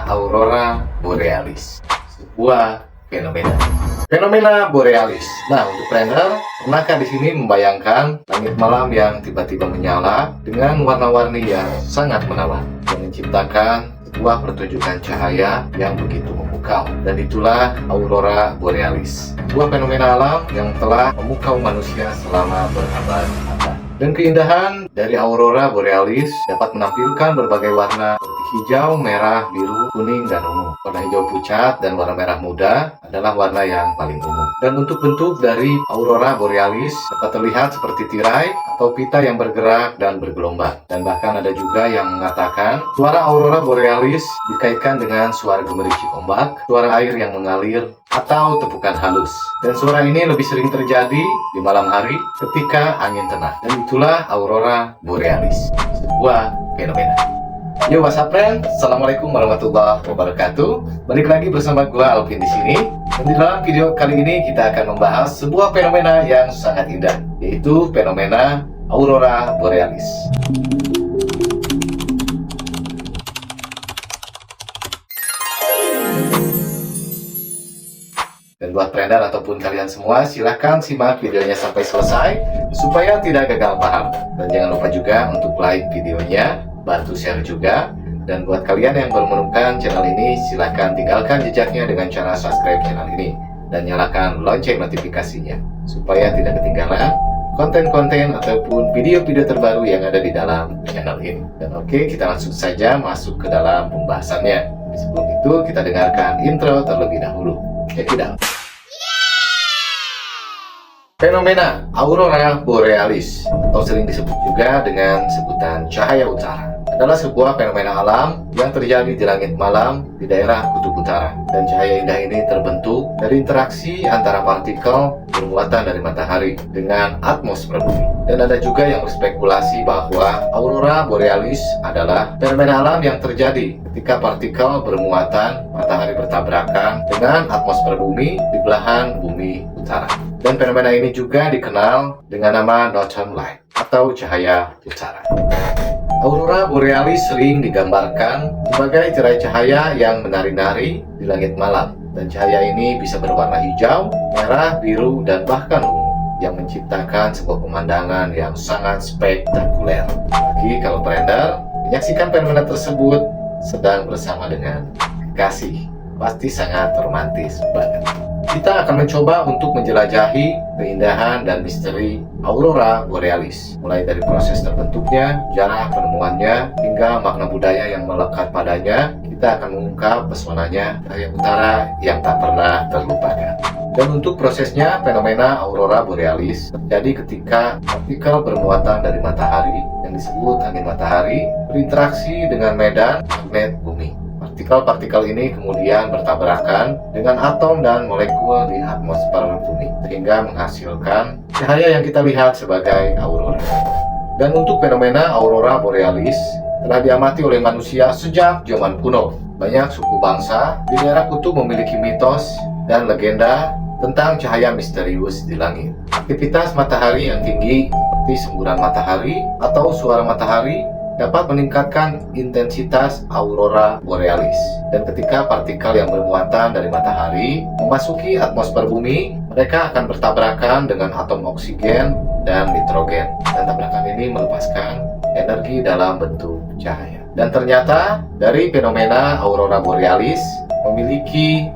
aurora borealis, sebuah fenomena. Fenomena borealis. Nah, untuk planner, pernahkah di sini membayangkan langit malam yang tiba-tiba menyala dengan warna-warni yang sangat menawan yang menciptakan sebuah pertunjukan cahaya yang begitu memukau? Dan itulah aurora borealis, sebuah fenomena alam yang telah memukau manusia selama berabad-abad. Dan keindahan dari aurora borealis dapat menampilkan berbagai warna seperti hijau, merah, biru, kuning, dan ungu. Warna hijau pucat dan warna merah muda adalah warna yang paling umum. Dan untuk bentuk dari aurora borealis dapat terlihat seperti tirai atau pita yang bergerak dan bergelombang. Dan bahkan ada juga yang mengatakan suara aurora borealis dikaitkan dengan suara gemericik ombak, suara air yang mengalir, atau tepukan halus. Dan suara ini lebih sering terjadi di malam hari ketika angin tenang. Dan itulah aurora borealis, sebuah fenomena. Yo, what's up friend? Assalamualaikum warahmatullahi wabarakatuh. Balik lagi bersama gua Alvin di sini. Dan di dalam video kali ini kita akan membahas sebuah fenomena yang sangat indah, yaitu fenomena aurora borealis. Dan buat trader ataupun kalian semua, silahkan simak videonya sampai selesai supaya tidak gagal paham. Dan jangan lupa juga untuk like videonya, bantu share juga. Dan buat kalian yang baru menemukan channel ini, silahkan tinggalkan jejaknya dengan cara subscribe channel ini dan nyalakan lonceng notifikasinya supaya tidak ketinggalan konten-konten ataupun video-video terbaru yang ada di dalam channel ini. Dan oke, kita langsung saja masuk ke dalam pembahasannya. Sebelum itu, kita dengarkan intro terlebih dahulu. Check it out. Fenomena aurora borealis, atau sering disebut juga dengan sebutan cahaya utara, adalah sebuah fenomena alam yang terjadi di langit malam di daerah kutub utara. Dan cahaya indah ini terbentuk dari interaksi antara partikel bermuatan dari matahari dengan atmosfer bumi. Dan ada juga yang berspekulasi bahwa aurora borealis adalah fenomena alam yang terjadi ketika partikel bermuatan matahari bertabrakan dengan atmosfer bumi di belahan bumi utara. Dan fenomena ini juga dikenal dengan nama Northern Light atau cahaya utara. Aurora borealis sering digambarkan sebagai tirai cahaya yang menari-nari di langit malam. Dan cahaya ini bisa berwarna hijau, merah, biru, dan bahkan ungu yang menciptakan sebuah pemandangan yang sangat spektakuler. Bagi kalau trader menyaksikan fenomena tersebut sedang bersama dengan kekasih, pasti sangat romantis banget. Kita akan mencoba untuk menjelajahi keindahan dan misteri aurora borealis, mulai dari proses terbentuknya, cara penemuannya, hingga makna budaya yang melekat padanya. Kita akan mengungkap pesonanya cahaya utara yang tak pernah terlupakan. Dan untuk prosesnya, fenomena aurora borealis terjadi ketika partikel bermuatan dari matahari yang disebut angin matahari berinteraksi dengan medan magnet bumi. Partikel-partikel ini kemudian bertabrakan dengan atom dan molekul di atmosfer bumi sehingga menghasilkan cahaya yang kita lihat sebagai aurora. Dan untuk fenomena aurora borealis telah diamati oleh manusia sejak zaman kuno. Banyak suku bangsa di daerah kutub memiliki mitos dan legenda tentang cahaya misterius di langit. Aktivitas matahari yang tinggi seperti semburan matahari atau suara matahari dapat meningkatkan intensitas aurora borealis. Dan ketika partikel yang bermuatan dari matahari memasuki atmosfer bumi, mereka akan bertabrakan dengan atom oksigen dan nitrogen. Dan tabrakan ini melepaskan energi dalam bentuk cahaya. Dan ternyata dari fenomena aurora borealis memiliki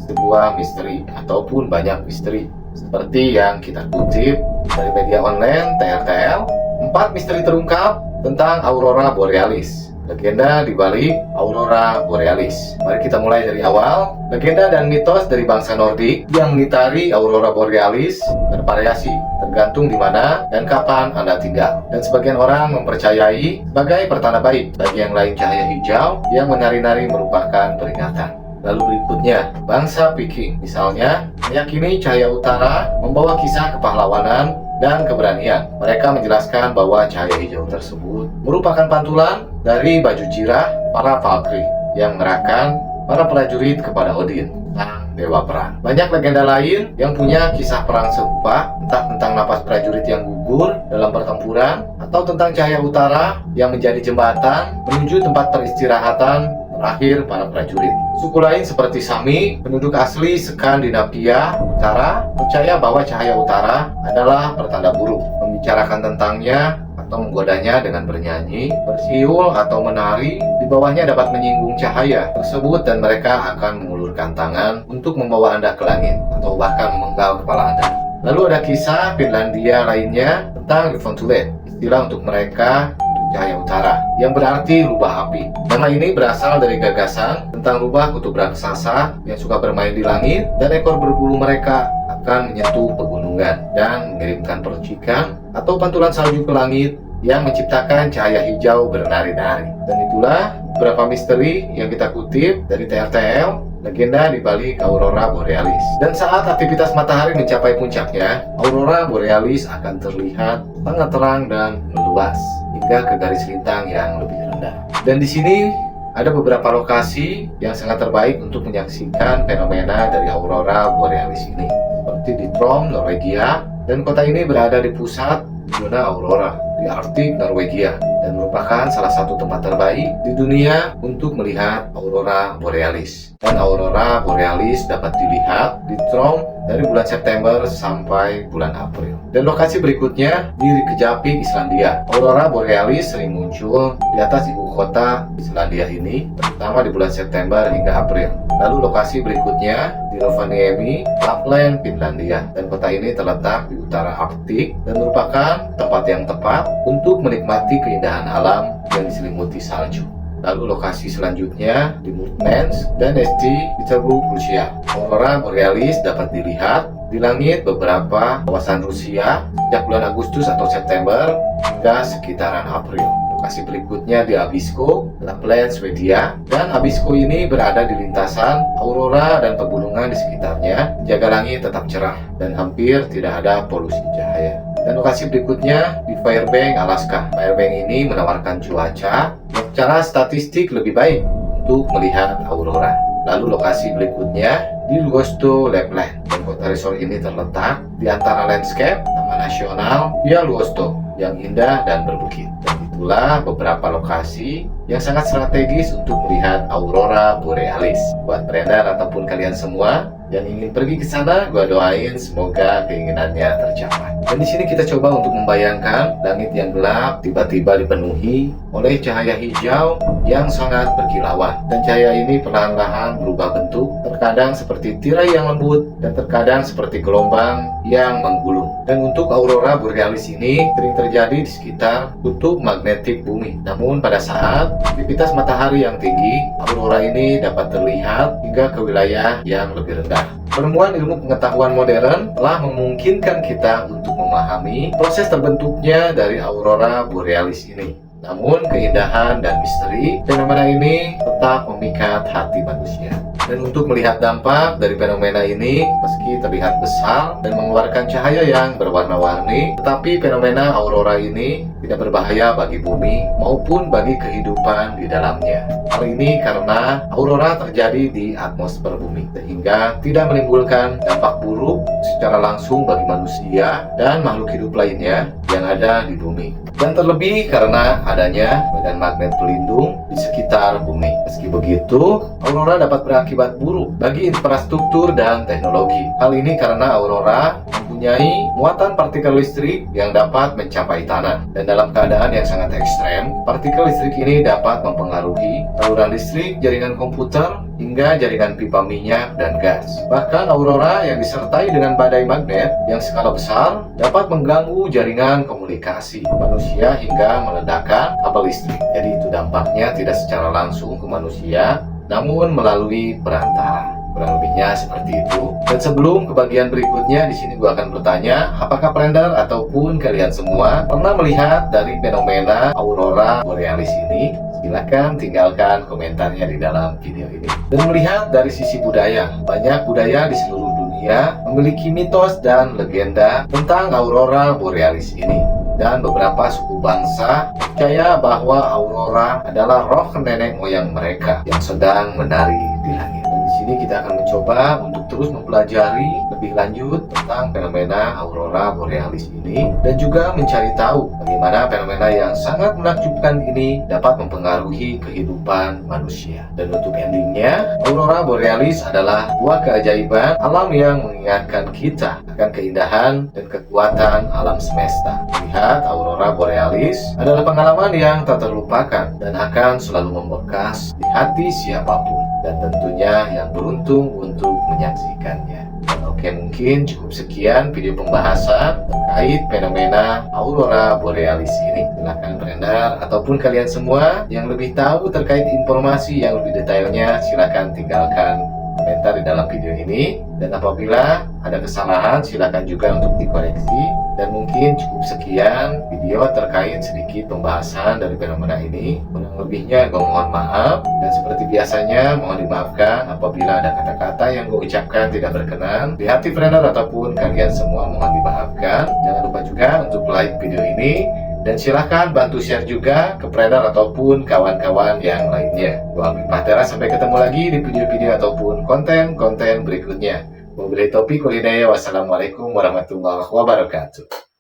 sebuah misteri ataupun banyak misteri. Seperti yang kita kutip dari media online TRTL, 4 misteri terungkap tentang aurora borealis. Legenda di balik aurora borealis. Mari kita mulai dari awal. Legenda dan mitos dari bangsa Nordik yang mengitari aurora borealis bervariasi tergantung di mana dan kapan Anda tinggal. Dan sebagian orang mempercayai sebagai pertanda baik. Bagi yang lain cahaya hijau yang menari-nari merupakan peringatan. Lalu berikutnya, bangsa Viking misalnya meyakini cahaya utara membawa kisah kepahlawanan dan keberanian. Mereka menjelaskan bahwa cahaya hijau tersebut merupakan pantulan dari baju jirah para Valkyrie yang mengerahkan para prajurit kepada Odin, sang dewa perang. Banyak legenda lain yang punya kisah perang serupa, entah tentang napas prajurit yang gugur dalam pertempuran atau tentang cahaya utara yang menjadi jembatan menuju tempat peristirahatan terakhir para prajurit. Suku lain seperti Sami, penduduk asli Skandinavia Utara, percaya bahwa cahaya utara adalah pertanda buruk. Membicarakan tentangnya atau menggodanya dengan bernyanyi, bersiul atau menari di bawahnya dapat menyinggung cahaya tersebut dan mereka akan mengulurkan tangan untuk membawa Anda ke langit atau bahkan memenggal kepala Anda. Lalu ada kisah Finlandia lainnya tentang Rivontulet, istilah untuk mereka cahaya utara, yang berarti rubah api. Nama ini berasal dari gagasan tentang rubah kutub raksasa yang suka bermain di langit, dan ekor berbulu mereka akan menyentuh pegunungan dan mengirimkan percikan atau pantulan salju ke langit yang menciptakan cahaya hijau bernari-nari. Dan itulah beberapa misteri yang kita kutip dari TRTL, legenda di balik Aurora Borealis. Dan saat aktivitas matahari mencapai puncaknya, Aurora Borealis akan terlihat sangat terang dan meluas hingga ke garis lintang yang lebih rendah. Dan di sini ada beberapa lokasi yang sangat terbaik untuk menyaksikan fenomena dari Aurora Borealis ini, seperti di Tromsø, Norwegia, dan kota ini berada di pusat zona aurora di Arktik, Norwegia, dan merupakan salah satu tempat terbaik di dunia untuk melihat Aurora Borealis. Dan Aurora Borealis dapat dilihat di Tromsø dari bulan September sampai bulan April. Dan lokasi berikutnya di Reykjavik, Islandia. Aurora Borealis sering muncul di atas ibu kota Islandia ini, terutama di bulan September hingga April. Lalu lokasi berikutnya di Rovaniemi, Lapland, Finlandia. Dan kota ini terletak di utara Arktik dan merupakan tempat yang tepat untuk menikmati keindahan alam yang diselimuti salju. Lalu lokasi selanjutnya di Murmansk dan St. Petersburg, Rusia. Aurora Borealis dapat dilihat di langit beberapa kawasan Rusia sejak bulan Agustus atau September hingga sekitaran April. Lokasi berikutnya di Abisko, Lapland, Swedia. Dan Abisko ini berada di lintasan aurora dan pegunungan di sekitarnya, menjaga langit tetap cerah dan hampir tidak ada polusi cahaya. Dan lokasi berikutnya di Fairbanks, Alaska. Fairbanks ini menawarkan cuaca yang secara statistik lebih baik untuk melihat aurora. Lalu lokasi berikutnya di Luosto, Lapland. Dan kota resort ini terletak di antara landscape Taman Nasional Via Luosto yang indah dan berbukit. Dan itulah beberapa lokasi yang sangat strategis untuk melihat Aurora Borealis. Buat beredar ataupun kalian semua yang ingin pergi ke sana, gua doain semoga keinginannya tercapai. Dan di sini kita coba untuk membayangkan langit yang gelap tiba-tiba dipenuhi oleh cahaya hijau yang sangat berkilauan. Dan cahaya ini perlahan-lahan berubah bentuk, terkadang seperti tirai yang lembut dan terkadang seperti gelombang yang menggulung. Dan untuk Aurora Borealis ini sering terjadi di sekitar kutub magnetik bumi. Namun pada saat aktivitas matahari yang tinggi, aurora ini dapat terlihat hingga ke wilayah yang lebih rendah. Penemuan ilmu pengetahuan modern telah memungkinkan kita untuk memahami proses terbentuknya dari Aurora Borealis ini. Namun keindahan dan misteri fenomena ini tetap memikat hati manusia. Dan untuk melihat dampak dari fenomena ini, meski terlihat besar dan mengeluarkan cahaya yang berwarna-warni, tetapi fenomena aurora ini tidak berbahaya bagi bumi maupun bagi kehidupan di dalamnya. Hal ini karena aurora terjadi di atmosfer bumi, sehingga tidak menimbulkan dampak buruk secara langsung bagi manusia dan makhluk hidup lainnya yang ada di bumi. Dan terlebih karena adanya medan magnet pelindung di sekitar bumi. Meski begitu, aurora dapat berakibat buruk bagi infrastruktur dan teknologi. Hal ini karena aurora mempunyai muatan partikel listrik yang dapat mencapai tanah. Dan dalam keadaan yang sangat ekstrem, partikel listrik ini dapat mempengaruhi saluran listrik, jaringan komputer, hingga jaringan pipa minyak dan gas. Bahkan aurora yang disertai dengan badai magnet yang skala besar dapat mengganggu jaringan komunikasi manusia hingga meledakkan kabel listrik. Jadi itu dampaknya tidak secara langsung ke manusia, namun melalui perantara. Kurang lebihnya seperti itu. Dan sebelum ke bagian berikutnya, di sini gua akan bertanya, apakah Prender ataupun kalian semua pernah melihat dari fenomena Aurora Borealis ini? Silahkan tinggalkan komentarnya di dalam video ini. Dan melihat dari sisi budaya, banyak budaya di seluruh dunia memiliki mitos dan legenda tentang Aurora Borealis ini. Dan beberapa suku bangsa percaya bahwa aurora adalah roh nenek moyang mereka yang sedang menari di langit. Dan di sini kita akan mencoba untuk terus mempelajari lebih lanjut tentang fenomena aurora borealis ini dan juga mencari tahu bagaimana fenomena yang sangat menakjubkan ini dapat mempengaruhi kehidupan manusia. Dan untuk endingnya, aurora borealis adalah sebuah keajaiban alam yang mengingatkan kita akan keindahan dan kekuatan alam semesta. Melihat aurora borealis adalah pengalaman yang tak terlupakan dan akan selalu membekas di hati siapapun, dan tentunya yang beruntung untuk menyaksikannya. Oke, mungkin cukup sekian video pembahasan terkait fenomena aurora borealis ini. Silahkan beredar ataupun kalian semua yang lebih tahu terkait informasi yang lebih detailnya, silahkan tinggalkan komentar di dalam video ini. Dan apabila ada kesalahan, silakan juga untuk dikoreksi. Dan mungkin cukup sekian video terkait sedikit pembahasan dari fenomena ini. Kurang lebihnya gue mohon maaf, dan seperti biasanya mohon dimaafkan apabila ada kata-kata yang gue ucapkan tidak berkenan di hati friender ataupun kalian semua, mohon dimaafkan. Jangan lupa juga untuk like video ini, dan silahkan bantu share juga ke friender ataupun kawan-kawan yang lainnya. Gue Alvin Pahtera, sampai ketemu lagi di video-video ataupun konten-konten berikutnya. Wabillahi taufiq wal hidayah. Wassalamualaikum warahmatullahi wabarakatuh.